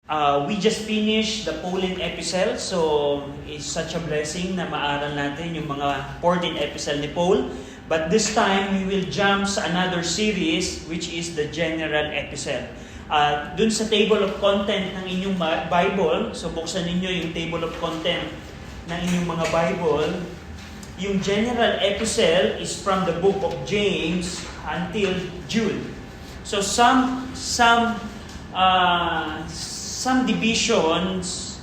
We just finished the Pauline epistle, so it's such a blessing na maaral natin yung mga 14 epistle ni Paul. But this time, we will jump sa another series, which is the general epistle. Dun sa table of content ng inyong Bible, so buksan ninyo yung table of content ng inyong mga Bible. Yung general epistle is from the book of James until Jude. So some divisions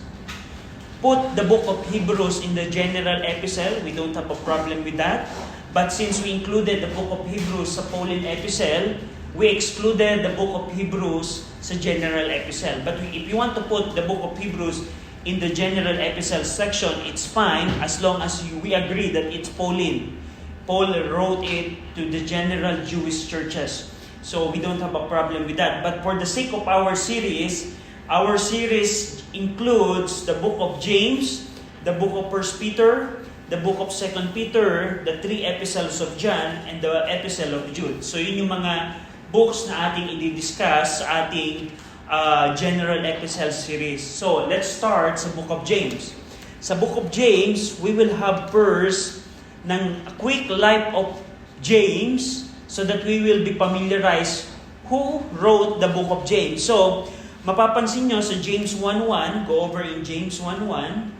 put the book of Hebrews in the general epistle. We don't have a problem with that. But since we included the book of Hebrews sa Pauline epistle, we excluded the book of Hebrews sa general epistle. But if you want to put the book of Hebrews in the general epistle section, it's fine as long as we agree that it's Pauline. Paul wrote it to the general Jewish churches. So we don't have a problem with that. But for the sake of our series includes the book of James, the book of 1 Peter, the book of 2 Peter, the 3 epistles of John, and the epistle of Jude. So yun yung mga books na ating i-discuss sa ating general epistle series. So let's start sa book of James. Sa book of James, we will have first ng a quick life of James so that we will be familiarized who wrote the book of James. So mapapansin nyo sa James 1:1, go over in James 1:1.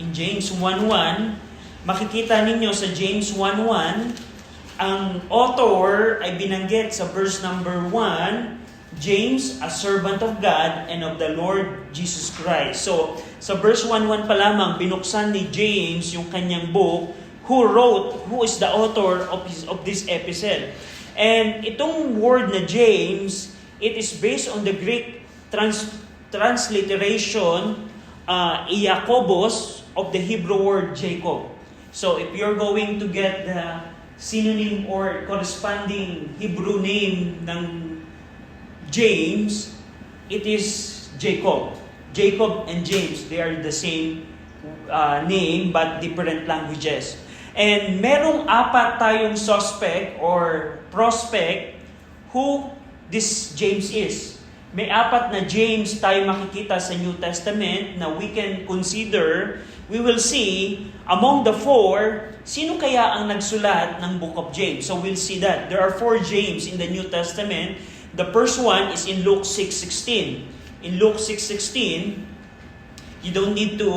In James 1:1, makikita ninyo sa James 1:1, ang author ay binanggit sa verse number 1, James, a servant of God and of the Lord Jesus Christ. So, sa verse 1:1 pa lamang, binuksan ni James yung kanyang book, who is the author of this epistle. And itong word na James, it is based on the Greek transliteration Iakobos of the Hebrew word Jacob. So if you're going to get the synonym or corresponding Hebrew name ng James, it is Jacob. Jacob and James, they are the same name but different languages. And merong 4 tayong suspect or prospect who this James is. May 4 na James tayo makikita sa New Testament na we can consider. We will see among the 4, sino kaya ang nagsulat ng book of James? So we'll see that. There are 4 James in the New Testament. The first one is in Luke 6:16. In Luke 6:16, you don't need to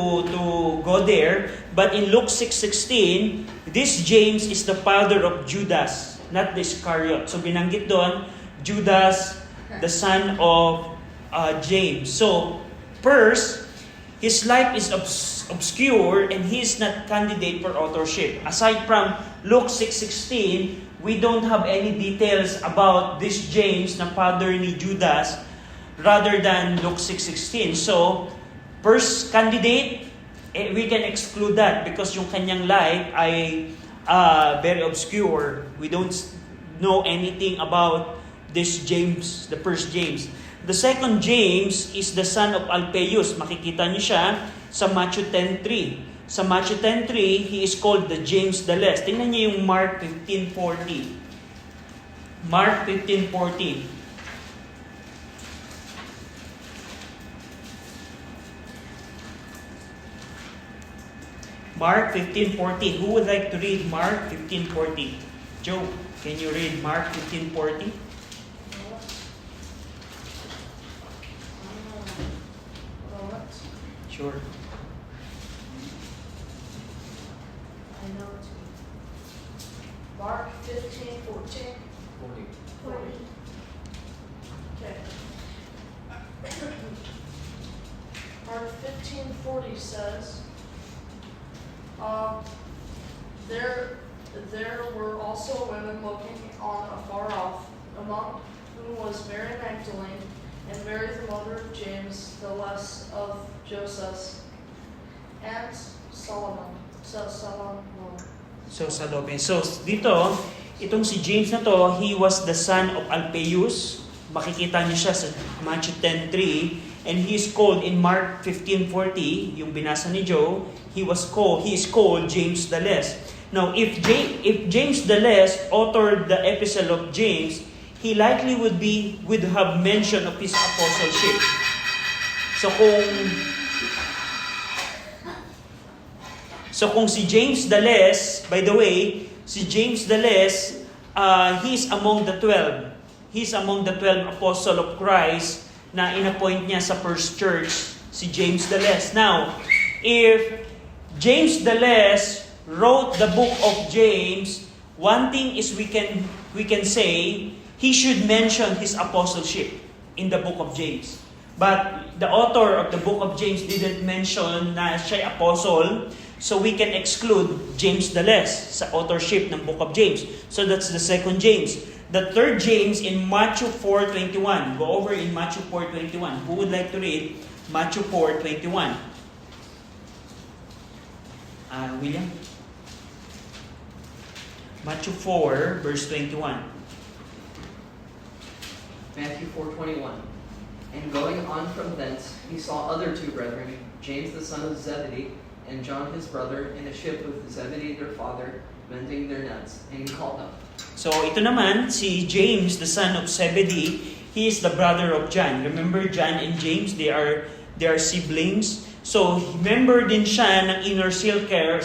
go there. But in Luke 6:16, this James is the father of Judas, not the Iscariot. So binanggit doon, Judas, the son of James. So first, his life is obscure and he is not candidate for authorship. Aside from Luke 6:16, we don't have any details about this James na father ni Judas rather than Luke 6:16. So first candidate, we can exclude that because yung kanyang life ay very obscure. We don't know anything about this James, the first James. The second James is the son of Alphaeus. Makikita niyo siya sa Matthew 10:3. Sa Matthew 10:3, he is called the James the Less. Tingnan niyo yung Mark 15:40. Mark 15:40. Mark 15:40. Who would like to read Mark 15:40? Joe, can you read Mark 15:40? Sure. I know it. Mark 15:40. Okay. Mark 15:40 says, there were also women looking on afar off, among whom was Mary Magdalene, and Mary the mother of James, the less of Joseph, and Salome. So dito, itong si James na to, he was the son of Alphaeus. Makikita niyo siya sa Matthew 10:3, and he is called in Mark 15:40, yung binasa ni Joe, he is called James the Less. Now, if James the Less authored the epistle of James, he likely would have mention of his apostleship. So kung si James the Less, by the way, si James the Less, he's among the 12. He's among the 12 apostle of Christ na inappoint niya sa first church, si James the Less. Now, if James the Less wrote the book of James, one thing is we can say he should mention his apostleship in the book of James. But the author of the book of James didn't mention na siya apostle, so we can exclude James the Less sa authorship ng book of James. So that's the second James. The third James in Matthew 4:21. Go over in Matthew 4:21. Who would like to read Matthew 4:21? William? Matthew 4, verse 21. Matthew 4:21. And going on from thence, he saw other two brethren, James the son of Zebedee, and John his brother, in a ship with Zebedee their father, mending their nets, and he called them. So ito naman, si James, the son of Zebedee, he is the brother of John. Remember, John and James, they are siblings. So member din siya ng inner circle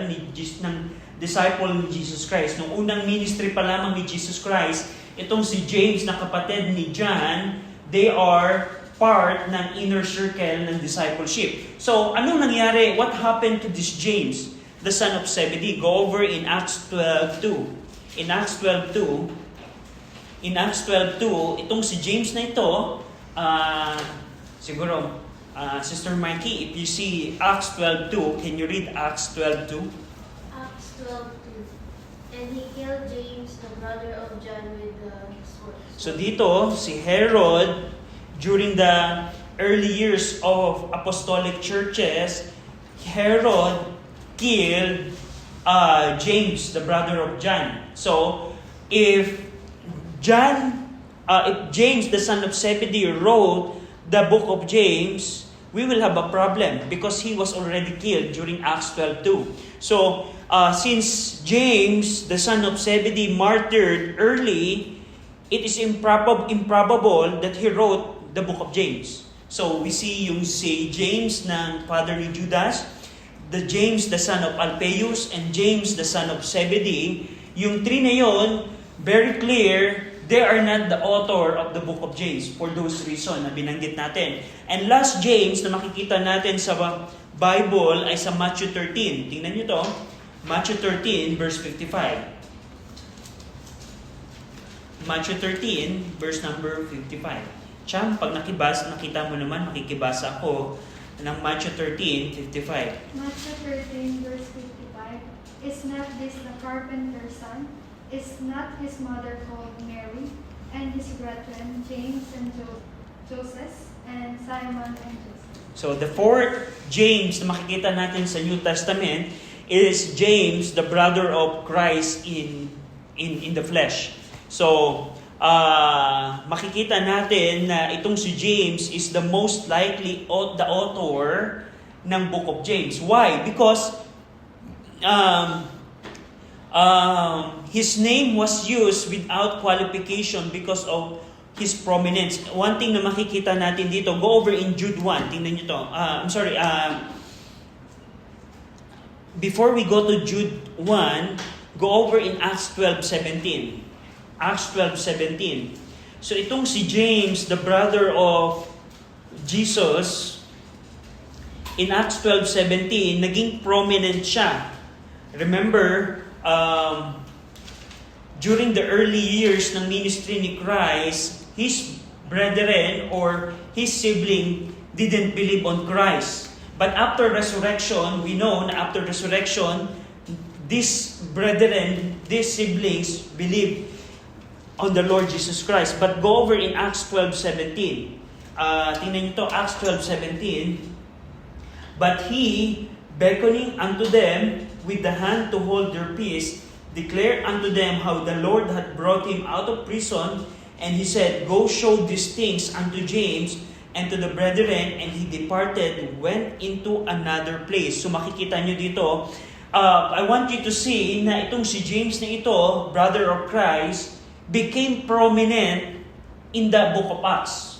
ng disciple ni Jesus Christ. Nung unang ministry pa lamang ni Jesus Christ, itong si James na kapatid ni John, they are part ng inner circle ng discipleship. So, anong nangyari? What happened to this James, the son of Zebedee? Go over in Acts 12:2. In Acts 12:2, itong si James na ito, siguro, Sister Mikey, if you see Acts 12:2, can you read Acts 12:2? Acts 12:2. And he killed James, the brother of John, with the sword. So dito, si Herod, during the early years of apostolic churches, Herod killed James, the brother of John. So, if James, the son of Zebedee, wrote the book of James, we will have a problem because he was already killed during Acts 12:2. So, since James, the son of Zebedee, martyred early, it is improbable that he wrote the book of James. So, we see yung si James ng father ni Judas, the James, the son of Alphaeus, and James, the son of Zebedee. Yung three na yun, very clear, they are not the author of the book of James for those reasons na binanggit natin. And last James na makikita natin sa Bible ay sa Matthew 13. Tingnan nyo to. Matthew 13, verse 55. Matthew 13, verse number 55. Cham, pag nakita mo naman, makikibasa ako ng Matthew 13, 55. Matthew 13, verse 55. Is not this the carpenter's son? Is not his mother called Mary? And his brethren, James and Joseph, and Simon and Joseph. So the fourth James na makikita natin sa New Testament is James, the brother of Christ in the flesh. So, makikita natin na itong si James is the most likely the author ng book of James. Why? Because his name was used without qualification because of his prominence. One thing na makikita natin dito, go over in Jude 1. Tingnan nyo to. Before we go to Jude 1, go over in Acts 12:17. Acts 12:17. So itong si James, the brother of Jesus, in Acts 12:17, naging prominent siya. Remember, during the early years ng ministry ni Christ, his brethren or his sibling didn't believe on Christ. But after resurrection, we know na after resurrection, these brethren, these siblings believed on the Lord Jesus Christ. But go over in Acts 12:17. Tingnan nyo to, Acts 12:17. But he, beckoning unto them with the hand to hold their peace, declared unto them how the Lord had brought him out of prison, and he said, Go show these things unto James and to the brethren, and he departed, went into another place. So makikita nyo dito, I want you to see na itong si James na ito, brother of Christ, became prominent in the book of Acts.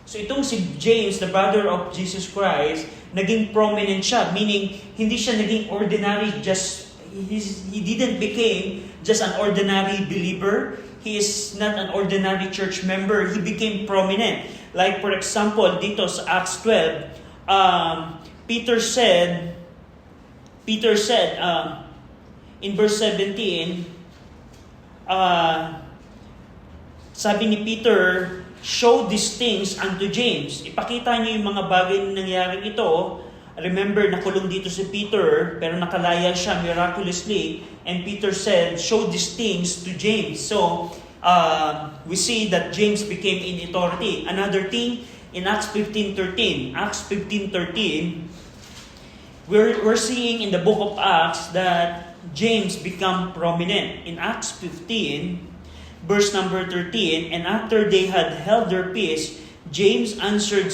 So itong si James, the brother of Jesus Christ, naging prominent siya, meaning hindi siya naging ordinary, he didn't became just an ordinary believer. He is not an ordinary church member. He became prominent. Like for example, dito sa Acts 12, Peter said in verse 17, sabi ni Peter, show these things unto James. Ipakita niyo yung mga bagay na nangyaring ito. Remember, nakulong dito si Peter, pero nakalaya siya miraculously. And Peter said, show these things to James. So, we see that James became in authority. Another thing, in Acts 15:13. Acts 15:13, we're seeing in the book of Acts that James become prominent. In Acts 15, verse number 13, and after they had held their peace, James answered,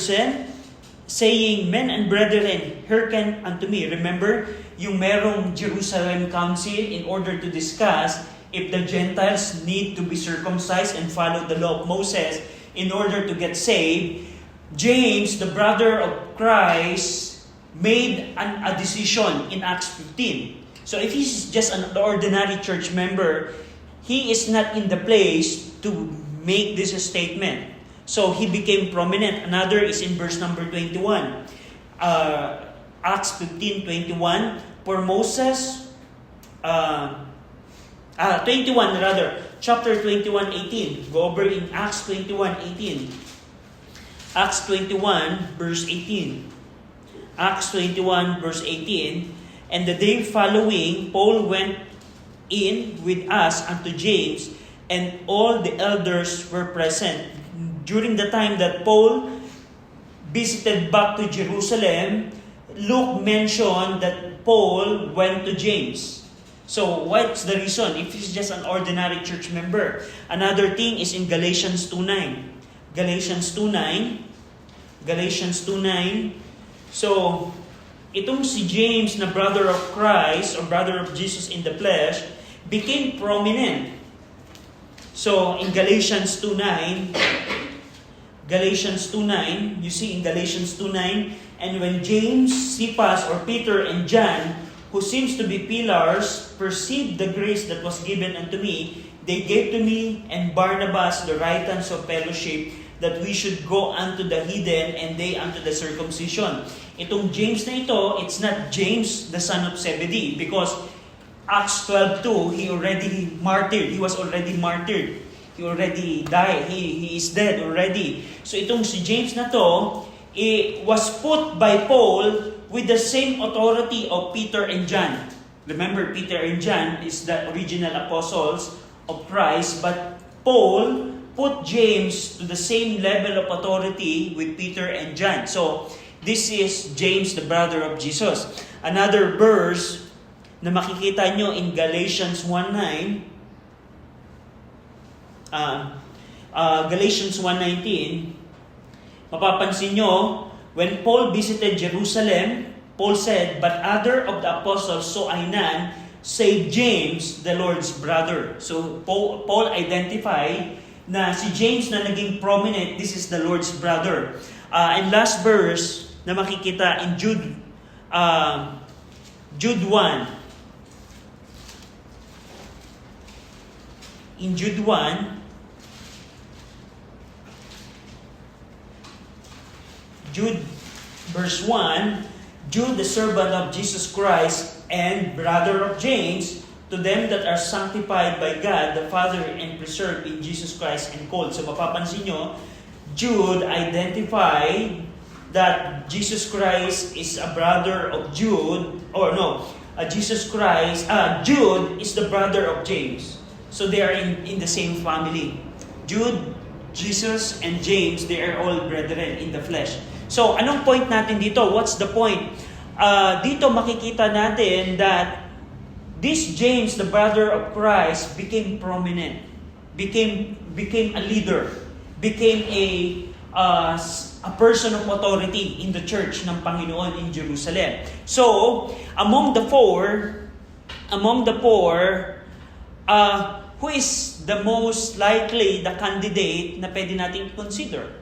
saying, men and brethren, hearken unto me. Remember, yung merong Jerusalem Council in order to discuss if the Gentiles need to be circumcised and follow the law of Moses in order to get saved. James, the brother of Christ, made a decision in Acts 15. So if he's just an ordinary church member, he is not in the place to make this statement. So he became prominent. Another is in verse number 21. Acts 15:21. For Moses, 21 rather, chapter 21:18. Go over in Acts 21:18. Acts 21 verse 18. Acts 21 verse 18. And the day following, Paul went in with us unto James, and all the elders were present. During the time that Paul visited back to Jerusalem, Luke mentioned that Paul went to James. So what's the reason? If he's just an ordinary church member. Another thing is in Galatians 2:9. Galatians 2:9. Galatians 2:9. So, itong si James na brother of Christ or brother of Jesus in the flesh became prominent. So, in Galatians 2:9, you see in Galatians 2:9, and when James, Cephas, or Peter and John, who seems to be pillars, perceived the grace that was given unto me, they gave to me and Barnabas the right hands of fellowship, that we should go unto the heathen and they unto the circumcision. Itong James na ito, it's not James the son of Zebedee, because Acts 12:2, he was already martyred. He already died. He is dead already. So itong si James na to, was put by Paul with the same authority of Peter and John. Remember, Peter and John is the original apostles of Christ, but Paul put James to the same level of authority with Peter and John. So, this is James, the brother of Jesus. Another verse na makikita nyo in Galatians 1:9, Galatians 1:19, mapapansin nyo, when Paul visited Jerusalem, Paul said, but other of the apostles saw I none, save James, the Lord's brother. So, Paul identified na si James na naging prominent, this is the Lord's brother. And last verse na makikita in Jude 1. In Jude 1, Jude verse 1, Jude, the servant of Jesus Christ and brother of James, to them that are sanctified by God the Father and preserved in Jesus Christ and called. So mapapansin nyo, Jude identified that Jesus Christ is a brother of Jude, Jude is the brother of James. So they are in the same family. Jude, Jesus, and James, they are all brethren in the flesh. So anong point natin dito? What's the point? Dito makikita natin that this James, the brother of Christ, became prominent, became a leader, became a person of authority in the church ng Panginoon in Jerusalem. So, among the four, who is the most likely the candidate na pwede nating consider?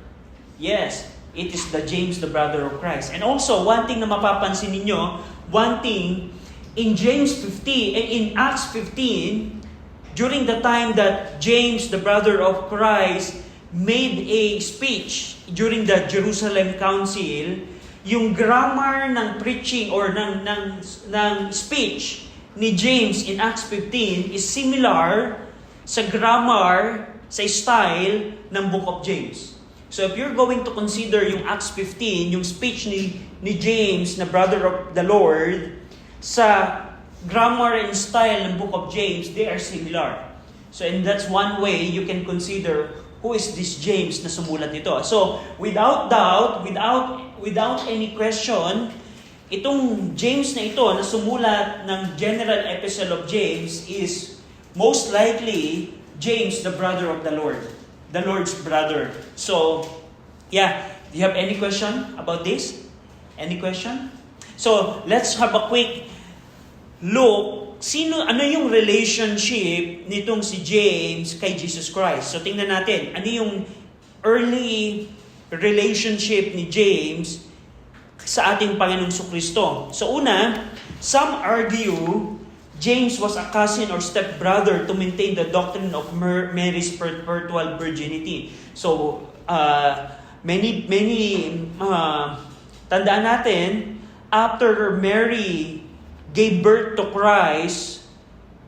Yes, it is the James, the brother of Christ. And also, one thing na mapapansin ninyo, one thing, in Acts 15, during the time that James, the brother of Christ, made a speech during the Jerusalem Council, yung grammar ng preaching or ng speech ni James in Acts 15 is similar sa grammar, sa style ng Book of James. So if you're going to consider yung Acts 15, yung speech ni James na brother of the Lord, sa grammar and style ng Book of James, they are similar. So and that's one way you can consider who is this James na sumulat nito. So without doubt, without any question, itong James na ito na sumulat ng general epistle of James is most likely James, the brother of the Lord. The Lord's brother. So, yeah. Do you have any question about this? Any question? So, let's have a quick look. Ano yung relationship nitong si James kay Jesus Christ? So, tingnan natin. Ano yung early relationship ni James sa ating Panginoong Kristo? So, una, some argue James was a cousin or stepbrother to maintain the doctrine of Mary's perpetual virginity. So, tandaan natin, after Mary gave birth to Christ,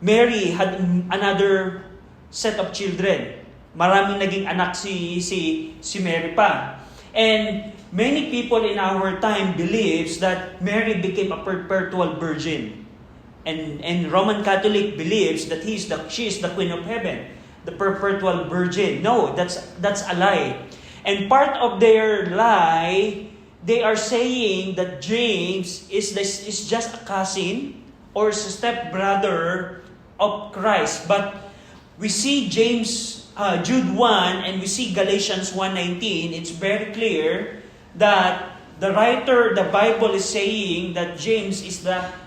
Mary had another set of children. Maraming naging anak si Mary pa. And many people in our time believes that Mary became a perpetual virgin. And Roman Catholic believes that she is the Queen of Heaven, the perpetual virgin. No, that's a lie. And part of their lie, they are saying that James is just a cousin or a stepbrother of Christ. But we see Jude 1 and we see Galatians 1:19. It's very clear that the Bible is saying that James is the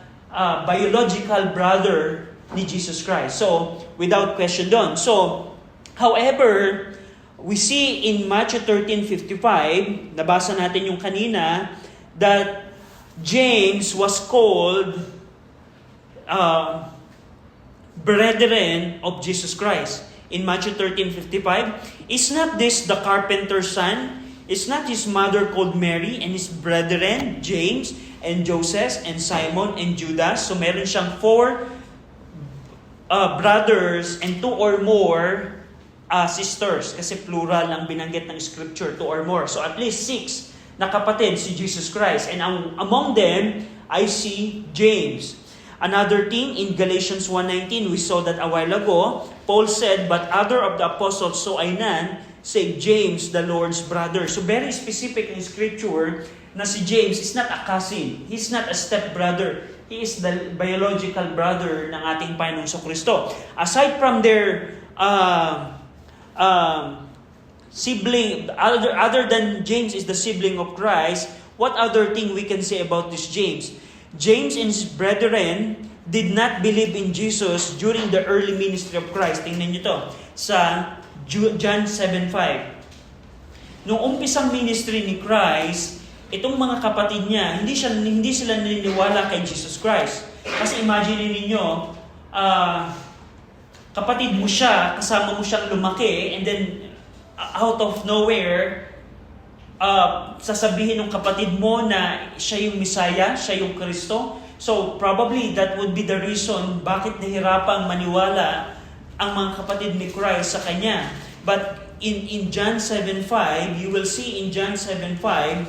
biological brother ni Jesus Christ. So, without question doon. So, however, we see in Matthew 13:55, nabasa natin yung kanina, that James was called brethren of Jesus Christ. In Matthew 13:55, is not this the carpenter's son? Is not his mother called Mary and his brethren, James, and Joseph, and Simon, and Judas? So meron siyang 4 brothers and 2 or more sisters. Kasi plural ang binanggit ng scripture, 2 or more. So at least 6 na kapatid si Jesus Christ. And among them, I see James. Another thing, in Galatians 1:19, we saw that a while ago, Paul said, "But other of the apostles saw I none, save James, the Lord's brother." So very specific in scripture na si James is not a cousin. He's not a stepbrother. He is the biological brother ng ating Panginoong Kristo. Aside from their sibling, other than James is the sibling of Christ, what other thing we can say about this James? James and his brethren did not believe in Jesus during the early ministry of Christ. Tingnan nyo to sa John 7:5. Nung umpisang ministry ni Christ, itong mga kapatid niya, hindi sila naniniwala kay Jesus Christ. Kasi imagine ninyo, kapatid mo siya, kasama mo siyang lumaki, and then out of nowhere, sasabihin ng kapatid mo na siya yung Messiah, siya yung Kristo. So probably that would be the reason bakit nahirapang maniwala ang mga kapatid ni Christ sa kanya. But in John 7:5, you will see in John 7:5,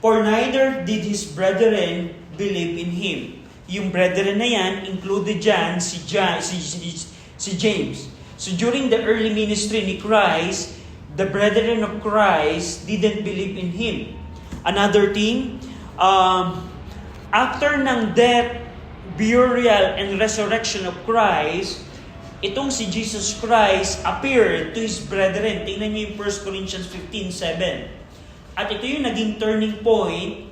"For neither did his brethren believe in him." Yung brethren na yan, included dyan si James. So during the early ministry ni Christ, the brethren of Christ didn't believe in him. Another thing, after ng death, burial, and resurrection of Christ, itong si Jesus Christ appeared to his brethren. Tingnan niyo yung 1 Corinthians 15:7. At ito yung naging turning point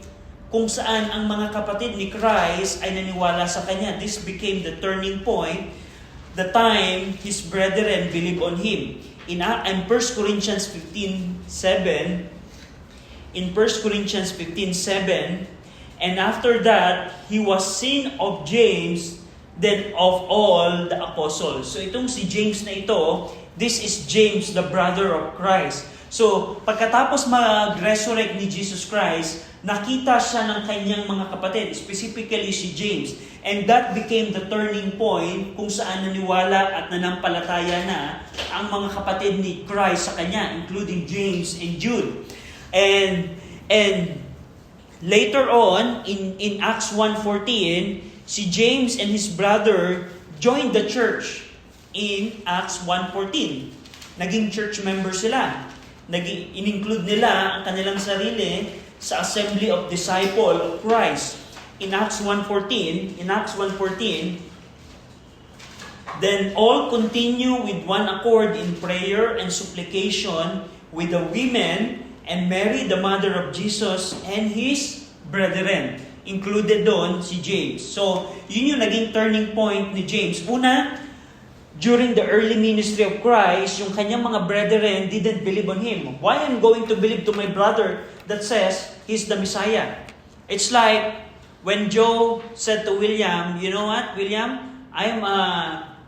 kung saan ang mga kapatid ni Christ ay naniwala sa Kanya. This became the turning point, the time His brethren believed on Him. In 1 Corinthians 15:7, and after that, He was seen of James, then of all the apostles. So itong si James na ito, this is James, the brother of Christ. So, pagkatapos mag-resurrect ni Jesus Christ, nakita siya ng kanyang mga kapatid, specifically si James. And that became the turning point kung saan naniwala at nanampalataya na ang mga kapatid ni Christ sa kanya, including James and Jude. And later on, in Acts 1:14, si James and his brother joined the church in Acts 1:14. Naging church member sila. In-include nila ang kanilang sarili sa Assembly of Disciple of Christ. In Acts 1:14, then all continue with one accord in prayer and supplication with the women and Mary, the mother of Jesus, and his brethren. Included doon si James. So, yun yung naging turning point ni James. Una, during the early ministry of Christ, yung kanyang mga brethren didn't believe on Him. Why I'm going to believe to my brother that says He's the Messiah? It's like when Joe said to William, you know what, William? I'm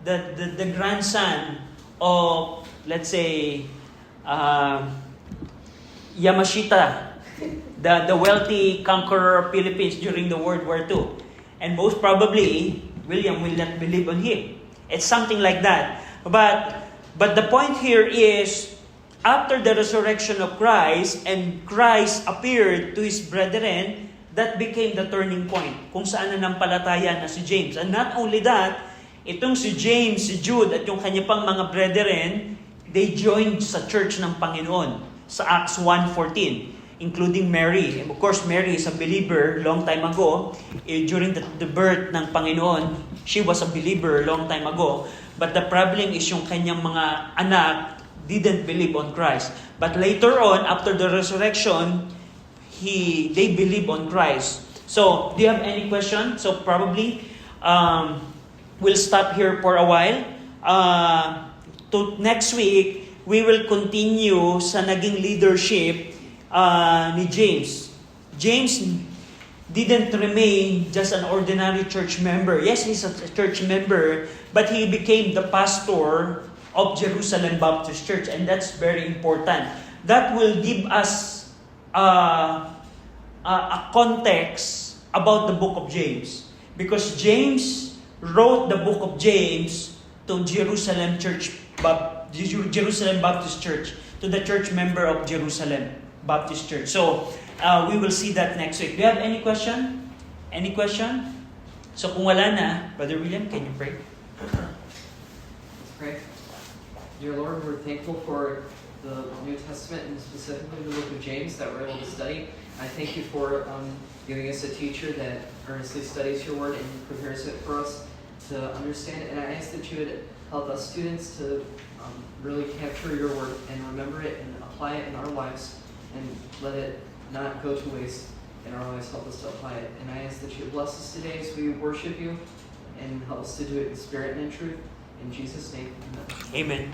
the grandson of, let's say, Yamashita, the wealthy conqueror of Philippines during the World War II. And most probably, William will not believe on him. It's something like that. But the point here is, after the resurrection of Christ and Christ appeared to His brethren, that became the turning point kung saan nanampalataya na si James. And not only that, itong si James, si Jude, at yung kanya pang mga brethren, they joined sa church ng Panginoon sa Acts 1:14. Including Mary. And of course, Mary is a believer long time ago. During the birth ng Panginoon, she was a believer long time ago. But the problem is yung kanyang mga anak didn't believe on Christ. But later on, after the resurrection, they believe on Christ. So, do you have any question? So probably, we'll stop here for a while. Next week, we will continue sa naging leadership ni James. James didn't remain just an ordinary church member. Yes, he's a church member, but he became the pastor of Jerusalem Baptist Church, and that's very important. That will give us a context about the book of James, because James wrote the book of James to Jerusalem Baptist Church, to the church member of Jerusalem Baptist Church. So, we will see that next week. Do you have any question? Any question? So, kung wala na, Brother William, can you pray? Let's pray. Dear Lord, we're thankful for the New Testament and specifically the book of James that we're able to study. I thank you for giving us a teacher that earnestly studies your word and prepares it for us to understand it. And I ask that you would help us students to really capture your word and remember it and apply it in our lives. And let it not go to waste in our lives. Help us to apply it. And I ask that you bless us today as we worship you and help us to do it in spirit and in truth. In Jesus' name, amen. Amen.